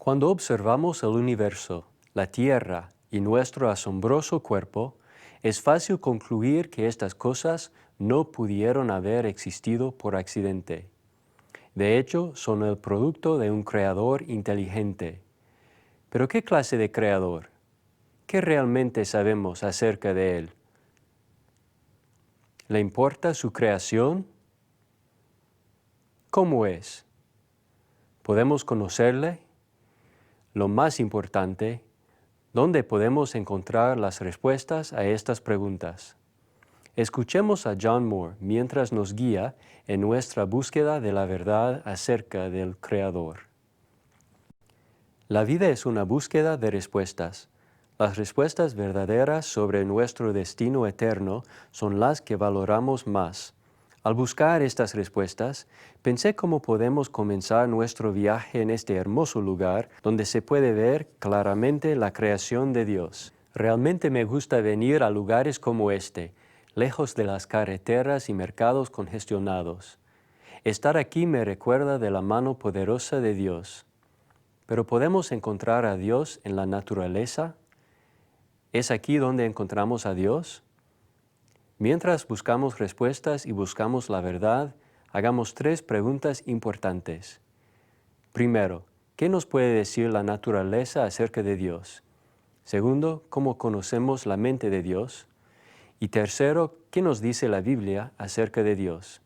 Cuando observamos el universo, la Tierra y nuestro asombroso cuerpo, es fácil concluir que estas cosas no pudieron haber existido por accidente. De hecho, son el producto de un creador inteligente. ¿Pero qué clase de creador? ¿Qué realmente sabemos acerca de él? ¿Le importa su creación? ¿Cómo es? ¿Podemos conocerle? Lo más importante, ¿dónde podemos encontrar las respuestas a estas preguntas? Escuchemos a John Moore mientras nos guía en nuestra búsqueda de la verdad acerca del Creador. La vida es una búsqueda de respuestas. Las respuestas verdaderas sobre nuestro destino eterno son las que valoramos más. Al buscar estas respuestas, pensé cómo podemos comenzar nuestro viaje en este hermoso lugar donde se puede ver claramente la creación de Dios. Realmente me gusta venir a lugares como este, lejos de las carreteras y mercados congestionados. Estar aquí me recuerda de la mano poderosa de Dios. Pero ¿podemos encontrar a Dios en la naturaleza? ¿Es aquí donde encontramos a Dios? Mientras buscamos respuestas y buscamos la verdad, hagamos 3 preguntas importantes. Primero, ¿qué nos puede decir la naturaleza acerca de Dios? Segundo, ¿cómo conocemos la mente de Dios? Y tercero, ¿qué nos dice la Biblia acerca de Dios?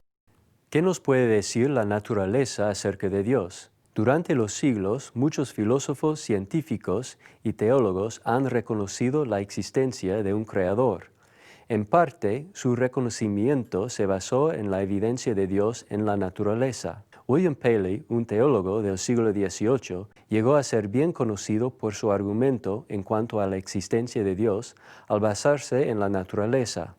¿Qué nos puede decir la naturaleza acerca de Dios? Durante los siglos, muchos filósofos, científicos y teólogos han reconocido la existencia de un creador. En parte, su reconocimiento se basó en la evidencia de Dios en la naturaleza. William Paley, un teólogo del siglo XVIII, llegó a ser bien conocido por su argumento en cuanto a la existencia de Dios al basarse en la naturaleza.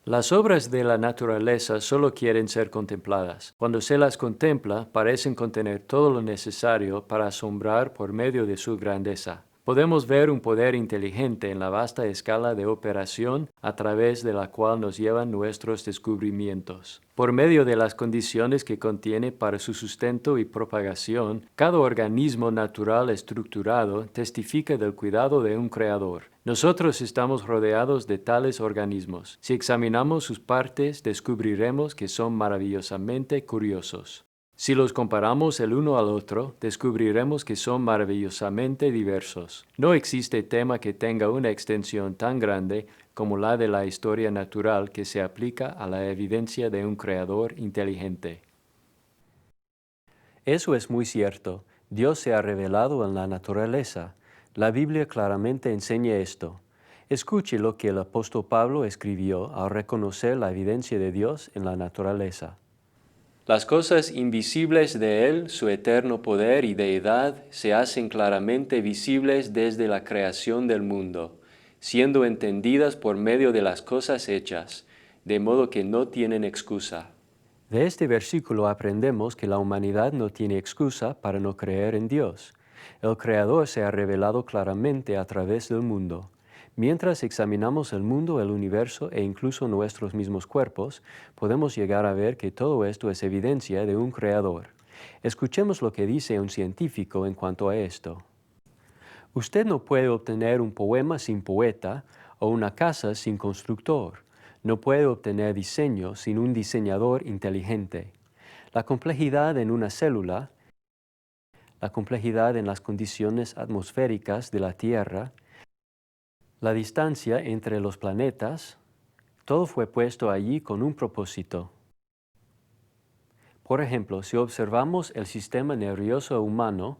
Las obras de la naturaleza solo quieren ser contempladas. Cuando se las contempla, parecen contener todo lo necesario para asombrar por medio de su grandeza. Podemos ver un poder inteligente en la vasta escala de operación a través de la cual nos llevan nuestros descubrimientos. Por medio de las condiciones que contiene para su sustento y propagación, cada organismo natural estructurado testifica del cuidado de un creador. Nosotros estamos rodeados de tales organismos. Si examinamos sus partes, descubriremos que son maravillosamente curiosos. Si los comparamos el uno al otro, descubriremos que son maravillosamente diversos. No existe tema que tenga una extensión tan grande como la de la historia natural que se aplica a la evidencia de un creador inteligente. Eso es muy cierto. Dios se ha revelado en la naturaleza. La Biblia claramente enseña esto. Escuche lo que el apóstol Pablo escribió al reconocer la evidencia de Dios en la naturaleza. Las cosas invisibles de Él, su eterno poder y deidad, se hacen claramente visibles desde la creación del mundo, siendo entendidas por medio de las cosas hechas, de modo que no tienen excusa. De este versículo aprendemos que la humanidad no tiene excusa para no creer en Dios. El Creador se ha revelado claramente a través del mundo. Mientras examinamos el mundo, el universo e incluso nuestros mismos cuerpos, podemos llegar a ver que todo esto es evidencia de un creador. Escuchemos lo que dice un científico en cuanto a esto. Usted no puede obtener un poema sin poeta o una casa sin constructor. No puede obtener diseño sin un diseñador inteligente. La complejidad en una célula, la complejidad en las condiciones atmosféricas de la Tierra, la distancia entre los planetas, todo fue puesto allí con un propósito. Por ejemplo, si observamos el sistema nervioso humano,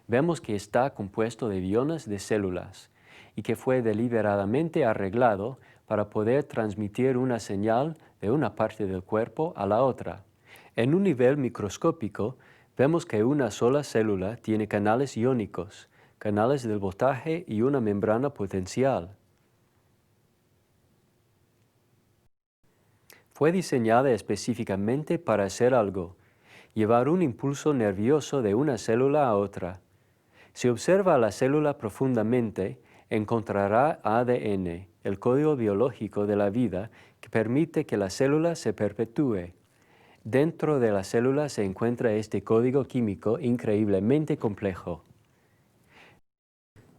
vemos que está compuesto de billones de células y que fue deliberadamente arreglado para poder transmitir una señal de una parte del cuerpo a la otra. En un nivel microscópico, vemos que una sola célula tiene canales iónicos, canales del voltaje y una membrana potencial. Fue diseñada específicamente para hacer algo, llevar un impulso nervioso de una célula a otra. Si observa la célula profundamente, encontrará ADN, el código biológico de la vida que permite que la célula se perpetúe. Dentro de la célula se encuentra este código químico increíblemente complejo.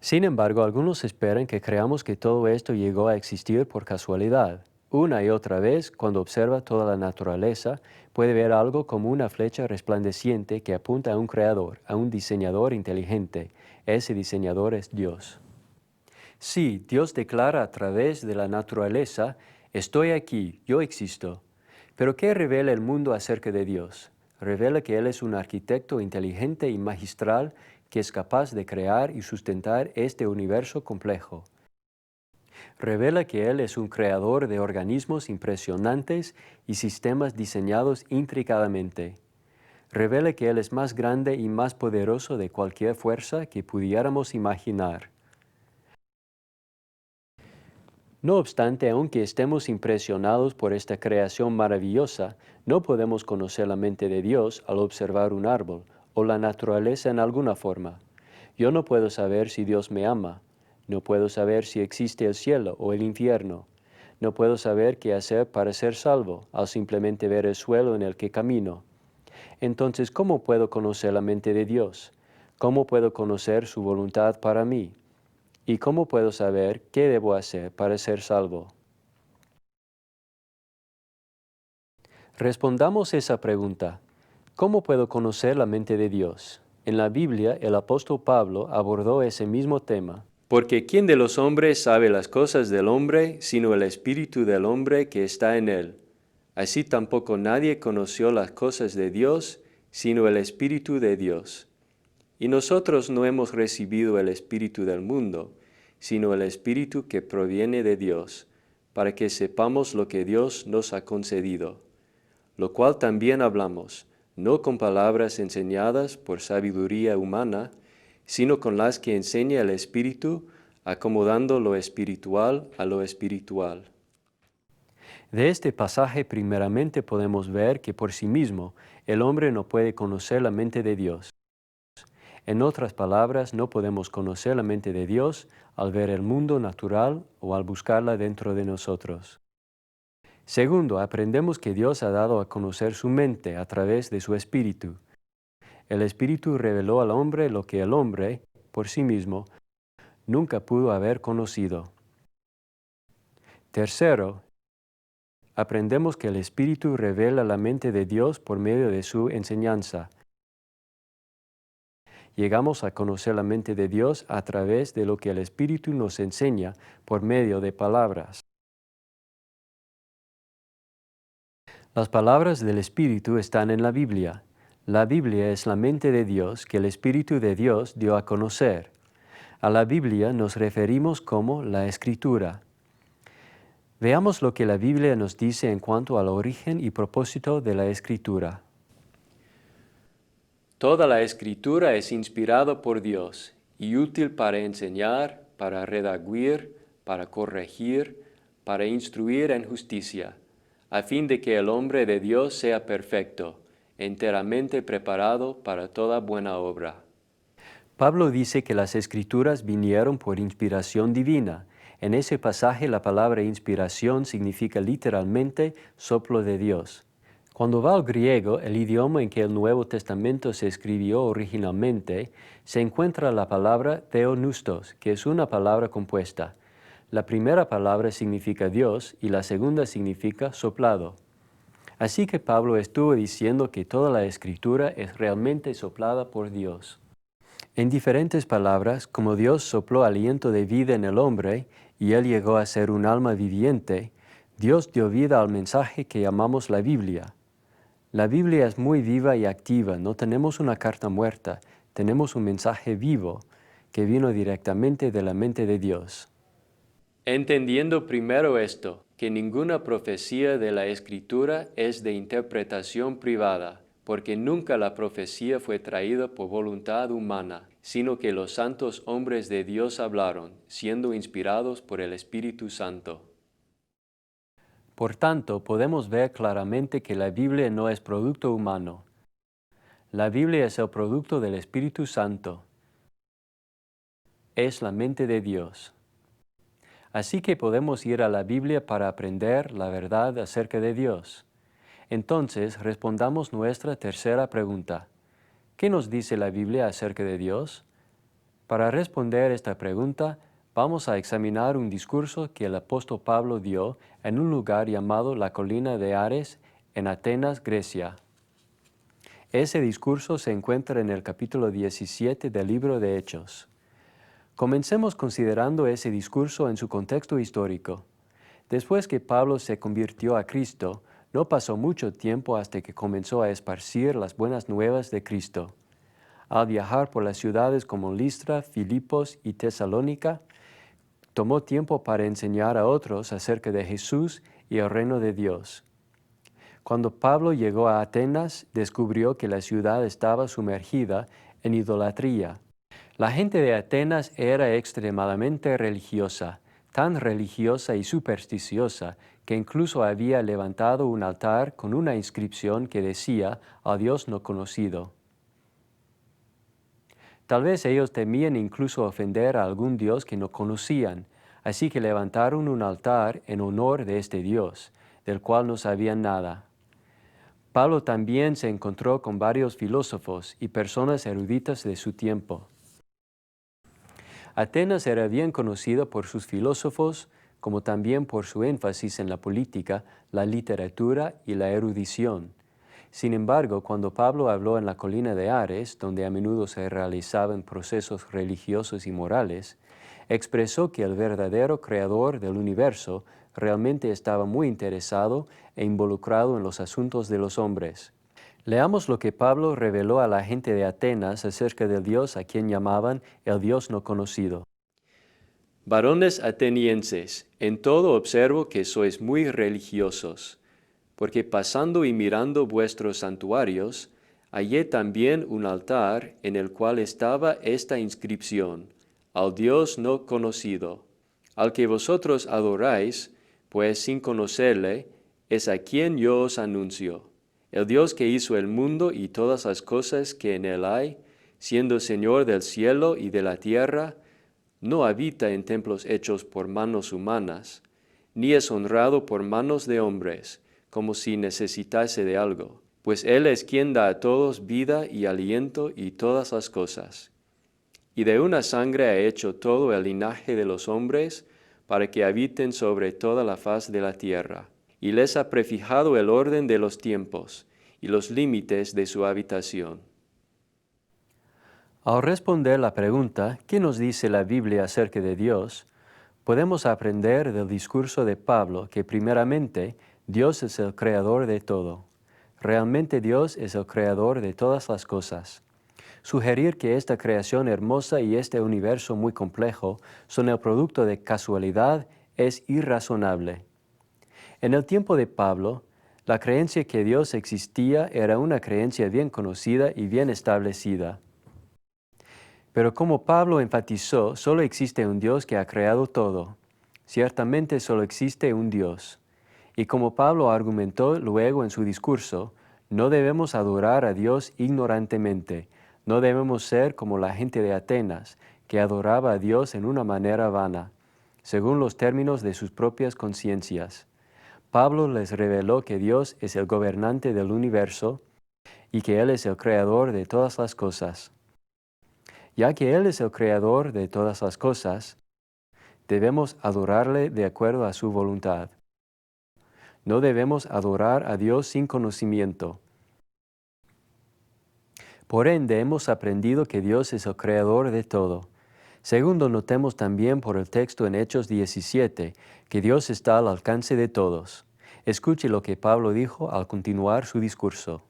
Sin embargo, algunos esperan que creamos que todo esto llegó a existir por casualidad. Una y otra vez, cuando observa toda la naturaleza, puede ver algo como una flecha resplandeciente que apunta a un creador, a un diseñador inteligente. Ese diseñador es Dios. Sí, Dios declara a través de la naturaleza, estoy aquí, yo existo. Pero ¿qué revela el mundo acerca de Dios? Revela que Él es un arquitecto inteligente y magistral que es capaz de crear y sustentar este universo complejo. Revela que Él es un creador de organismos impresionantes y sistemas diseñados intricadamente. Revela que Él es más grande y más poderoso de cualquier fuerza que pudiéramos imaginar. No obstante, aunque estemos impresionados por esta creación maravillosa, no podemos conocer la mente de Dios al observar un árbol o la naturaleza en alguna forma. Yo no puedo saber si Dios me ama. No puedo saber si existe el cielo o el infierno. No puedo saber qué hacer para ser salvo al simplemente ver el suelo en el que camino. Entonces, ¿cómo puedo conocer la mente de Dios? ¿Cómo puedo conocer su voluntad para mí? ¿Y cómo puedo saber qué debo hacer para ser salvo? Respondamos esa pregunta. ¿Cómo puedo conocer la mente de Dios? En la Biblia, el apóstol Pablo abordó ese mismo tema. Porque ¿quién de los hombres sabe las cosas del hombre, sino el espíritu del hombre que está en él? Así tampoco nadie conoció las cosas de Dios, sino el espíritu de Dios. Y nosotros no hemos recibido el espíritu del mundo, sino el espíritu que proviene de Dios, para que sepamos lo que Dios nos ha concedido. Lo cual también hablamos, no con palabras enseñadas por sabiduría humana, sino con las que enseña el Espíritu, acomodando lo espiritual a lo espiritual. De este pasaje primeramente podemos ver que por sí mismo el hombre no puede conocer la mente de Dios. En otras palabras, no podemos conocer la mente de Dios al ver el mundo natural o al buscarla dentro de nosotros. Segundo, aprendemos que Dios ha dado a conocer su mente a través de su Espíritu. El Espíritu reveló al hombre lo que el hombre, por sí mismo, nunca pudo haber conocido. Tercero, aprendemos que el Espíritu revela la mente de Dios por medio de su enseñanza. Llegamos a conocer la mente de Dios a través de lo que el Espíritu nos enseña por medio de palabras. Las palabras del Espíritu están en la Biblia. La Biblia es la mente de Dios que el Espíritu de Dios dio a conocer. A la Biblia nos referimos como la Escritura. Veamos lo que la Biblia nos dice en cuanto al origen y propósito de la Escritura. Toda la Escritura es inspirada por Dios y útil para enseñar, para redarguir, para corregir, para instruir en justicia, a fin de que el hombre de Dios sea perfecto, enteramente preparado para toda buena obra. Pablo dice que las Escrituras vinieron por inspiración divina. En ese pasaje la palabra inspiración significa literalmente soplo de Dios. Cuando va al griego, el idioma en que el Nuevo Testamento se escribió originalmente, se encuentra la palabra theopneustos, que es una palabra compuesta. La primera palabra significa Dios y la segunda significa soplado. Así que Pablo estuvo diciendo que toda la Escritura es realmente soplada por Dios. En diferentes palabras, como Dios sopló aliento de vida en el hombre y él llegó a ser un alma viviente, Dios dio vida al mensaje que llamamos la Biblia. La Biblia es muy viva y activa, no tenemos una carta muerta, tenemos un mensaje vivo que vino directamente de la mente de Dios. Entendiendo primero esto, que ninguna profecía de la Escritura es de interpretación privada, porque nunca la profecía fue traída por voluntad humana, sino que los santos hombres de Dios hablaron, siendo inspirados por el Espíritu Santo. Por tanto, podemos ver claramente que la Biblia no es producto humano. La Biblia es el producto del Espíritu Santo. Es la mente de Dios. Así que podemos ir a la Biblia para aprender la verdad acerca de Dios. Entonces, respondamos nuestra tercera pregunta. ¿Qué nos dice la Biblia acerca de Dios? Para responder esta pregunta, vamos a examinar un discurso que el apóstol Pablo dio en un lugar llamado la Colina de Ares, en Atenas, Grecia. Ese discurso se encuentra en el capítulo 17 del libro de Hechos. Comencemos considerando ese discurso en su contexto histórico. Después que Pablo se convirtió a Cristo, no pasó mucho tiempo hasta que comenzó a esparcir las buenas nuevas de Cristo. Al viajar por las ciudades como Listra, Filipos y Tesalónica, tomó tiempo para enseñar a otros acerca de Jesús y el reino de Dios. Cuando Pablo llegó a Atenas, descubrió que la ciudad estaba sumergida en idolatría. La gente de Atenas era extremadamente religiosa, tan religiosa y supersticiosa que incluso había levantado un altar con una inscripción que decía "a Dios no conocido". Tal vez ellos temían incluso ofender a algún Dios que no conocían, así que levantaron un altar en honor de este Dios, del cual no sabían nada. Pablo también se encontró con varios filósofos y personas eruditas de su tiempo. Atenas era bien conocido por sus filósofos, como también por su énfasis en la política, la literatura y la erudición. Sin embargo, cuando Pablo habló en la colina de Ares, donde a menudo se realizaban procesos religiosos y morales, expresó que el verdadero creador del universo realmente estaba muy interesado e involucrado en los asuntos de los hombres. Leamos lo que Pablo reveló a la gente de Atenas acerca del Dios a quien llamaban el Dios no conocido. Varones atenienses, en todo observo que sois muy religiosos, porque pasando y mirando vuestros santuarios, hallé también un altar en el cual estaba esta inscripción: al Dios no conocido, al que vosotros adoráis, pues sin conocerle, es a quien yo os anuncio. El Dios que hizo el mundo y todas las cosas que en él hay, siendo Señor del cielo y de la tierra, no habita en templos hechos por manos humanas, ni es honrado por manos de hombres, como si necesitase de algo, pues Él es quien da a todos vida y aliento y todas las cosas. Y de una sangre ha hecho todo el linaje de los hombres, para que habiten sobre toda la faz de la tierra, y les ha prefijado el orden de los tiempos y los límites de su habitación. Al responder la pregunta, ¿qué nos dice la Biblia acerca de Dios?, podemos aprender del discurso de Pablo que primeramente Dios es el creador de todo. Realmente Dios es el creador de todas las cosas. Sugerir que esta creación hermosa y este universo muy complejo son el producto de casualidad es irrazonable. En el tiempo de Pablo, la creencia que Dios existía era una creencia bien conocida y bien establecida. Pero como Pablo enfatizó, solo existe un Dios que ha creado todo. Ciertamente solo existe un Dios. Y como Pablo argumentó luego en su discurso, no debemos adorar a Dios ignorantemente. No debemos ser como la gente de Atenas, que adoraba a Dios en una manera vana, según los términos de sus propias conciencias. Pablo les reveló que Dios es el gobernante del universo y que Él es el creador de todas las cosas. Ya que Él es el creador de todas las cosas, debemos adorarle de acuerdo a su voluntad. No debemos adorar a Dios sin conocimiento. Por ende, hemos aprendido que Dios es el creador de todo. Segundo, notemos también por el texto en Hechos 17 que Dios está al alcance de todos. Escuche lo que Pablo dijo al continuar su discurso.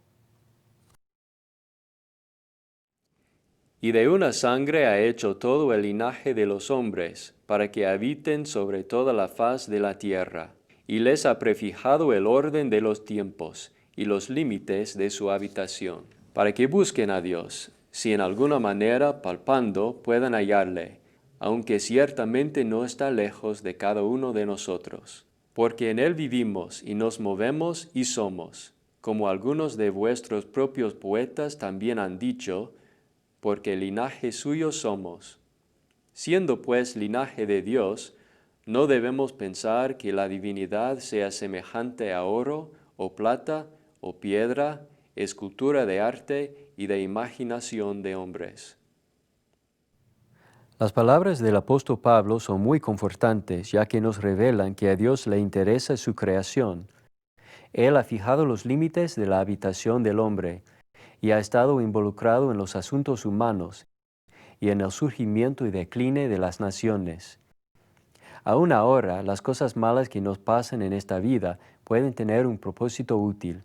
Y de una sangre ha hecho todo el linaje de los hombres, para que habiten sobre toda la faz de la tierra, y les ha prefijado el orden de los tiempos y los límites de su habitación, para que busquen a Dios, si en alguna manera palpando puedan hallarle, aunque ciertamente no está lejos de cada uno de nosotros. Porque en Él vivimos y nos movemos y somos, como algunos de vuestros propios poetas también han dicho, porque linaje suyo somos. Siendo pues linaje de Dios, no debemos pensar que la divinidad sea semejante a oro, o plata, o piedra, escultura de arte y de imaginación de hombres. Las palabras del apóstol Pablo son muy confortantes, ya que nos revelan que a Dios le interesa su creación. Él ha fijado los límites de la habitación del hombre y ha estado involucrado en los asuntos humanos y en el surgimiento y decline de las naciones. Aún ahora, las cosas malas que nos pasan en esta vida pueden tener un propósito útil.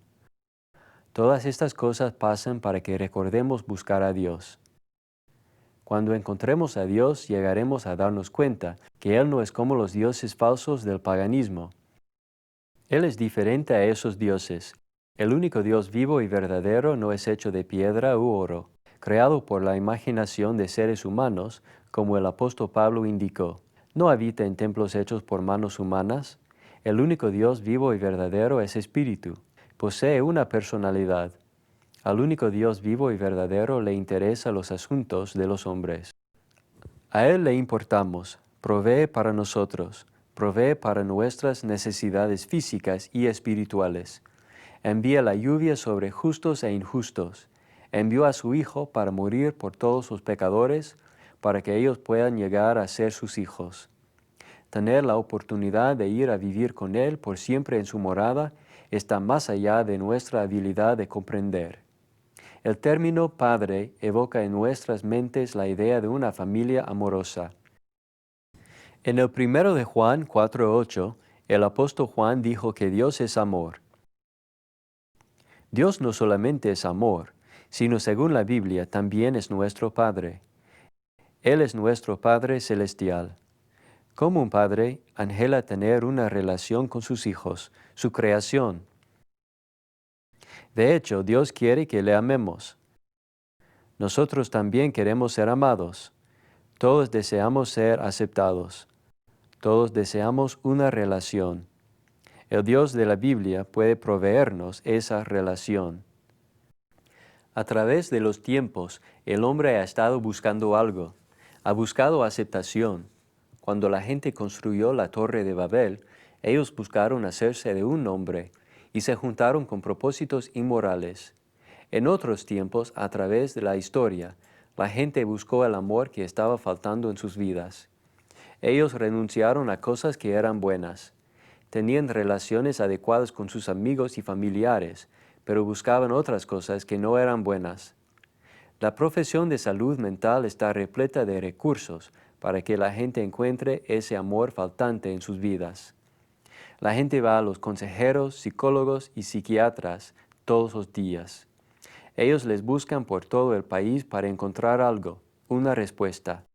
Todas estas cosas pasan para que recordemos buscar a Dios. Cuando encontremos a Dios, llegaremos a darnos cuenta que Él no es como los dioses falsos del paganismo. Él es diferente a esos dioses. El único Dios vivo y verdadero no es hecho de piedra u oro, creado por la imaginación de seres humanos, como el apóstol Pablo indicó. No habita en templos hechos por manos humanas. El único Dios vivo y verdadero es espíritu. Posee una personalidad. Al único Dios vivo y verdadero le interesan los asuntos de los hombres. A Él le importamos, provee para nosotros, provee para nuestras necesidades físicas y espirituales. Envía la lluvia sobre justos e injustos. Envió a su Hijo para morir por todos los pecadores, para que ellos puedan llegar a ser sus hijos. Tener la oportunidad de ir a vivir con Él por siempre en su morada está más allá de nuestra habilidad de comprender. El término padre evoca en nuestras mentes la idea de una familia amorosa. En el primero de Juan 4:8, el apóstol Juan dijo que Dios es amor. Dios no solamente es amor, sino según la Biblia también es nuestro Padre. Él es nuestro Padre celestial. Como un padre, anhela tener una relación con sus hijos, su creación. De hecho, Dios quiere que le amemos. Nosotros también queremos ser amados. Todos deseamos ser aceptados. Todos deseamos una relación. El Dios de la Biblia puede proveernos esa relación. A través de los tiempos, el hombre ha estado buscando algo. Ha buscado aceptación. Cuando la gente construyó la Torre de Babel, ellos buscaron hacerse de un nombre y se juntaron con propósitos inmorales. En otros tiempos, a través de la historia, la gente buscó el amor que estaba faltando en sus vidas. Ellos renunciaron a cosas que eran buenas. Tenían relaciones adecuadas con sus amigos y familiares, pero buscaban otras cosas que no eran buenas. La profesión de salud mental está repleta de recursos para que la gente encuentre ese amor faltante en sus vidas. La gente va a los consejeros, psicólogos y psiquiatras todos los días. Ellos les buscan por todo el país para encontrar algo, una respuesta.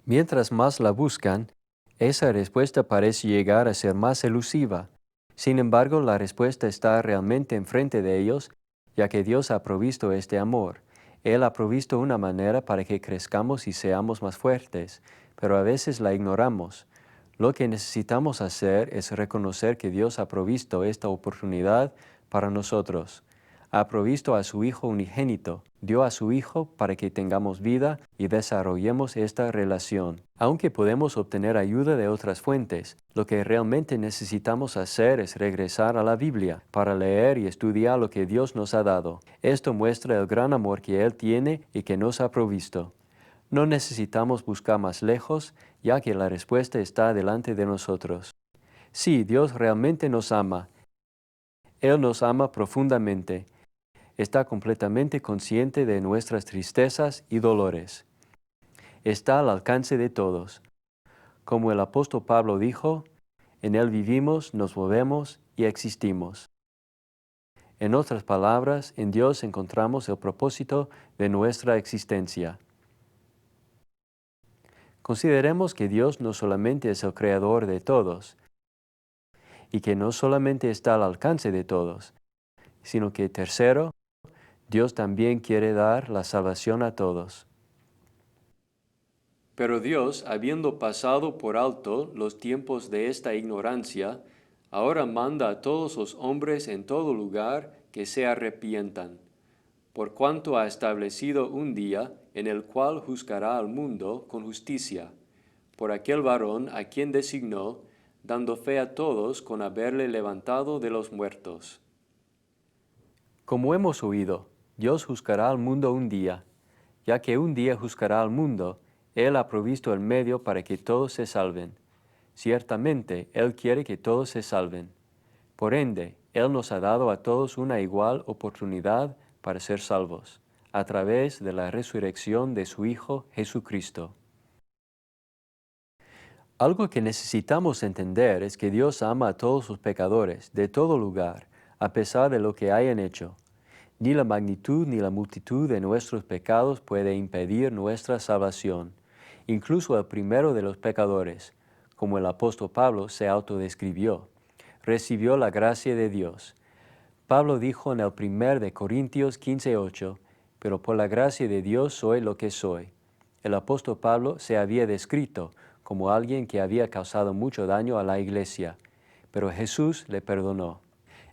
Mientras más la buscan, esa respuesta parece llegar a ser más elusiva. Sin embargo, la respuesta está realmente enfrente de ellos, ya que Dios ha provisto este amor. Él ha provisto una manera para que crezcamos y seamos más fuertes, pero a veces la ignoramos. Lo que necesitamos hacer es reconocer que Dios ha provisto esta oportunidad para nosotros. Ha provisto a su Hijo unigénito, dio a su Hijo para que tengamos vida y desarrollemos esta relación. Aunque podemos obtener ayuda de otras fuentes, lo que realmente necesitamos hacer es regresar a la Biblia para leer y estudiar lo que Dios nos ha dado. Esto muestra el gran amor que Él tiene y que nos ha provisto. No necesitamos buscar más lejos, ya que la respuesta está delante de nosotros. Sí, Dios realmente nos ama. Él nos ama profundamente. Está completamente consciente de nuestras tristezas y dolores. Está al alcance de todos. Como el apóstol Pablo dijo, en Él vivimos, nos movemos y existimos. En otras palabras, en Dios encontramos el propósito de nuestra existencia. Consideremos que Dios no solamente es el creador de todos, y que no solamente está al alcance de todos, sino que tercero, Dios también quiere dar la salvación a todos. Pero Dios, habiendo pasado por alto los tiempos de esta ignorancia, ahora manda a todos los hombres en todo lugar que se arrepientan, por cuanto ha establecido un día en el cual juzgará al mundo con justicia, por aquel varón a quien designó, dando fe a todos con haberle levantado de los muertos. Como hemos oído, Dios juzgará al mundo un día. Ya que un día juzgará al mundo, Él ha provisto el medio para que todos se salven. Ciertamente, Él quiere que todos se salven. Por ende, Él nos ha dado a todos una igual oportunidad para ser salvos, a través de la resurrección de su Hijo Jesucristo. Algo que necesitamos entender es que Dios ama a todos los pecadores, de todo lugar, a pesar de lo que hayan hecho. Ni la magnitud ni la multitud de nuestros pecados puede impedir nuestra salvación. Incluso el primero de los pecadores, como el apóstol Pablo se autodescribió, recibió la gracia de Dios. Pablo dijo en el 1 de Corintios 15:8, pero por la gracia de Dios soy lo que soy. El apóstol Pablo se había descrito como alguien que había causado mucho daño a la iglesia, pero Jesús le perdonó.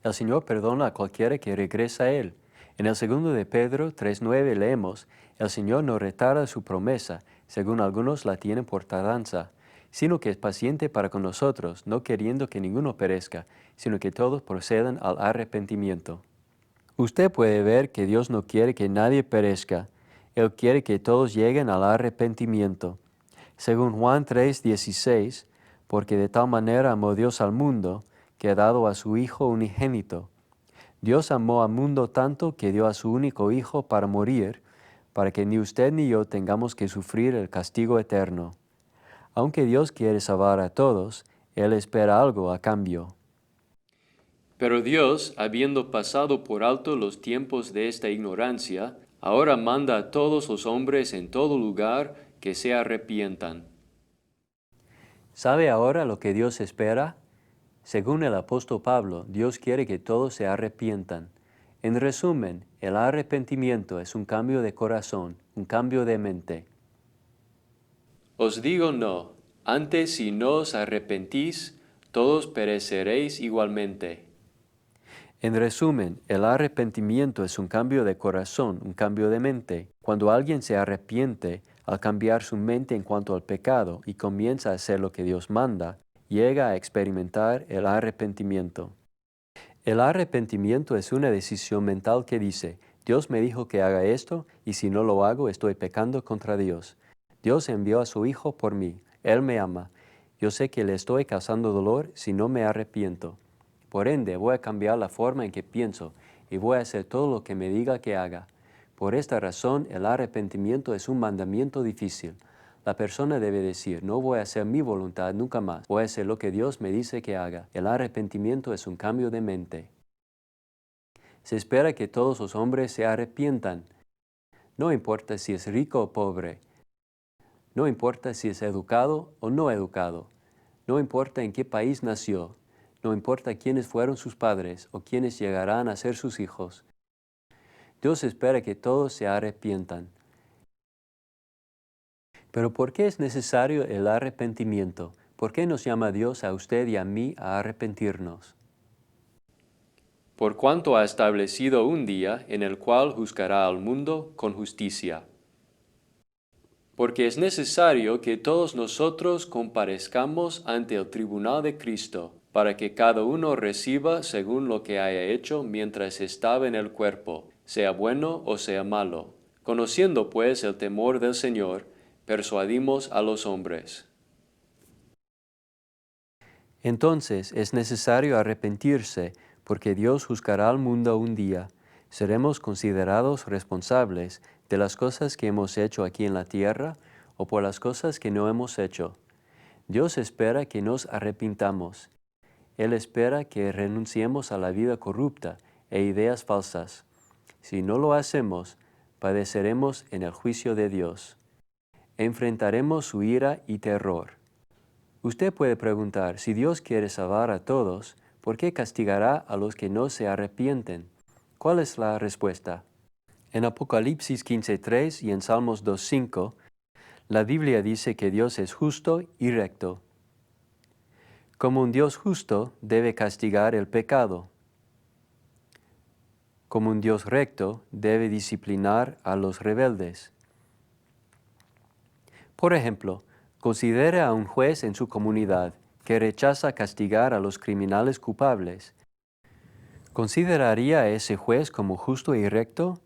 El Señor perdona a cualquiera que regresa a Él. En el 2 de Pedro 3:9 leemos, el Señor no retarda su promesa, según algunos la tienen por tardanza, sino que es paciente para con nosotros, no queriendo que ninguno perezca, sino que todos procedan al arrepentimiento. Usted puede ver que Dios no quiere que nadie perezca. Él quiere que todos lleguen al arrepentimiento. Según Juan 3:16, porque de tal manera amó Dios al mundo, que ha dado a su Hijo unigénito. Dios amó al mundo tanto que dio a su único Hijo para morir, para que ni usted ni yo tengamos que sufrir el castigo eterno. Aunque Dios quiere salvar a todos, Él espera algo a cambio. Pero Dios, habiendo pasado por alto los tiempos de esta ignorancia, ahora manda a todos los hombres en todo lugar que se arrepientan. ¿Sabe ahora lo que Dios espera? Según el apóstol Pablo, Dios quiere que todos se arrepientan. En resumen, el arrepentimiento es un cambio de corazón, un cambio de mente. Os digo no, antes si no os arrepentís, todos pereceréis igualmente. En resumen, el arrepentimiento es un cambio de corazón, un cambio de mente. Cuando alguien se arrepiente, al cambiar su mente en cuanto al pecado y comienza a hacer lo que Dios manda, llega a experimentar el arrepentimiento. El arrepentimiento es una decisión mental que dice, Dios me dijo que haga esto y si no lo hago estoy pecando contra Dios. Dios envió a su Hijo por mí, Él me ama. Yo sé que le estoy causando dolor si no me arrepiento. Por ende, voy a cambiar la forma en que pienso y voy a hacer todo lo que me diga que haga. Por esta razón, el arrepentimiento es un mandamiento difícil. La persona debe decir, no voy a hacer mi voluntad nunca más, voy a hacer lo que Dios me dice que haga. El arrepentimiento es un cambio de mente. Se espera que todos los hombres se arrepientan. No importa si es rico o pobre. No importa si es educado o no educado. No importa en qué país nació. No importa quiénes fueron sus padres o quiénes llegarán a ser sus hijos. Dios espera que todos se arrepientan. Pero ¿por qué es necesario el arrepentimiento? ¿Por qué nos llama Dios a usted y a mí a arrepentirnos? Por cuanto ha establecido un día en el cual juzgará al mundo con justicia. Porque es necesario que todos nosotros comparezcamos ante el tribunal de Cristo, para que cada uno reciba según lo que haya hecho mientras estaba en el cuerpo, sea bueno o sea malo. Conociendo pues el temor del Señor, persuadimos a los hombres. Entonces es necesario arrepentirse, porque Dios juzgará al mundo un día. Seremos considerados responsables de las cosas que hemos hecho aquí en la tierra o por las cosas que no hemos hecho. Dios espera que nos arrepintamos. Él espera que renunciemos a la vida corrupta e ideas falsas. Si no lo hacemos, padeceremos en el juicio de Dios. Enfrentaremos su ira y terror. Usted puede preguntar, si Dios quiere salvar a todos, ¿por qué castigará a los que no se arrepienten? ¿Cuál es la respuesta? En Apocalipsis 15:3 y en Salmos 2:5, la Biblia dice que Dios es justo y recto. Como un Dios justo, debe castigar el pecado. Como un Dios recto, debe disciplinar a los rebeldes. Por ejemplo, considere a un juez en su comunidad que rechaza castigar a los criminales culpables. ¿Consideraría a ese juez como justo y recto?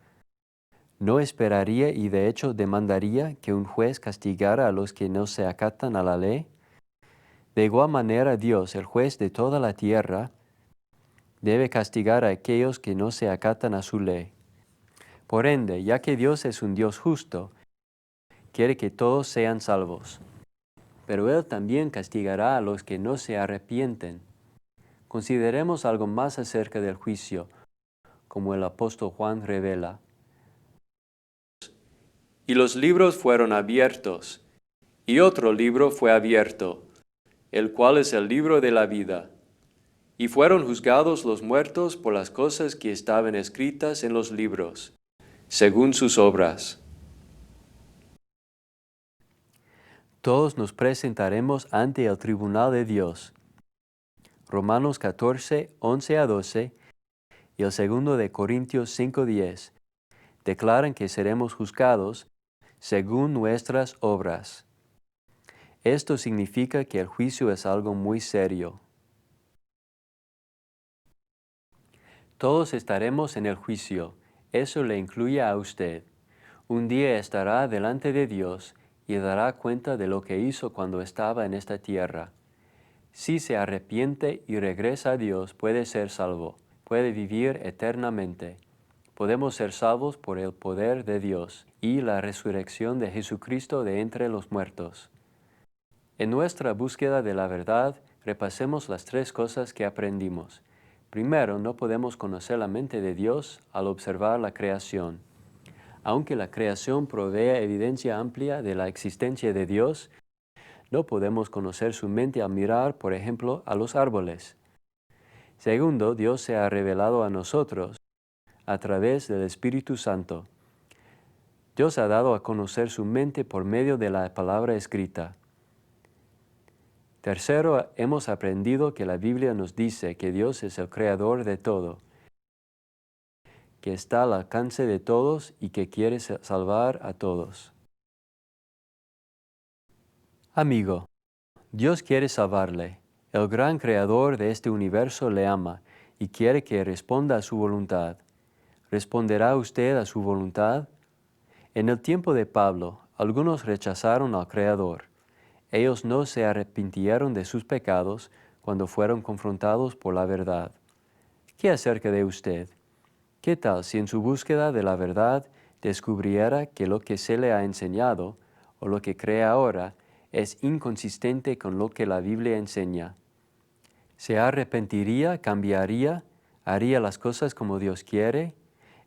no esperaría y de hecho demandaría que un juez castigara a los que no se acatan a la ley. De igual manera Dios, el juez de toda la tierra, debe castigar a aquellos que no se acatan a su ley. Por ende, ya que Dios es un Dios justo, quiere que todos sean salvos. Pero Él también castigará a los que no se arrepienten. Consideremos algo más acerca del juicio, como el apóstol Juan revela. Y los libros fueron abiertos, y otro libro fue abierto, el cual es el libro de la vida. Y fueron juzgados los muertos por las cosas que estaban escritas en los libros, según sus obras. Todos nos presentaremos ante el tribunal de Dios. Romanos 14, 11 a 12 y el 2 de Corintios 5, 10 declaran que seremos juzgados según nuestras obras. Esto significa que el juicio es algo muy serio. Todos estaremos en el juicio. Eso le incluye a usted. Un día estará delante de Dios y dará cuenta de lo que hizo cuando estaba en esta tierra. Si se arrepiente y regresa a Dios, puede ser salvo, puede vivir eternamente. Podemos ser salvos por el poder de Dios y la resurrección de Jesucristo de entre los muertos. En nuestra búsqueda de la verdad, repasemos las 3 cosas que aprendimos. Primero, no podemos conocer la mente de Dios al observar la creación. Aunque la creación provee evidencia amplia de la existencia de Dios, no podemos conocer su mente al mirar, por ejemplo, a los árboles. Segundo, Dios se ha revelado a nosotros a través del Espíritu Santo. Dios ha dado a conocer su mente por medio de la palabra escrita. Tercero, hemos aprendido que la Biblia nos dice que Dios es el creador de todo, que está al alcance de todos y que quiere salvar a todos. Amigo, Dios quiere salvarle. El gran creador de este universo le ama y quiere que responda a su voluntad. ¿Responderá usted a su voluntad? En el tiempo de Pablo, algunos rechazaron al Creador. Ellos no se arrepintieron de sus pecados cuando fueron confrontados por la verdad. ¿Qué acerca de usted? ¿Qué tal si en su búsqueda de la verdad descubriera que lo que se le ha enseñado o lo que cree ahora es inconsistente con lo que la Biblia enseña? ¿Se arrepentiría, cambiaría, haría las cosas como Dios quiere?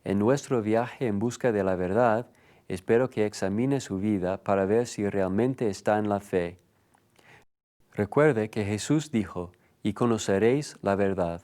En nuestro viaje en busca de la verdad, espero que examine su vida para ver si realmente está en la fe. Recuerde que Jesús dijo, y conoceréis la verdad.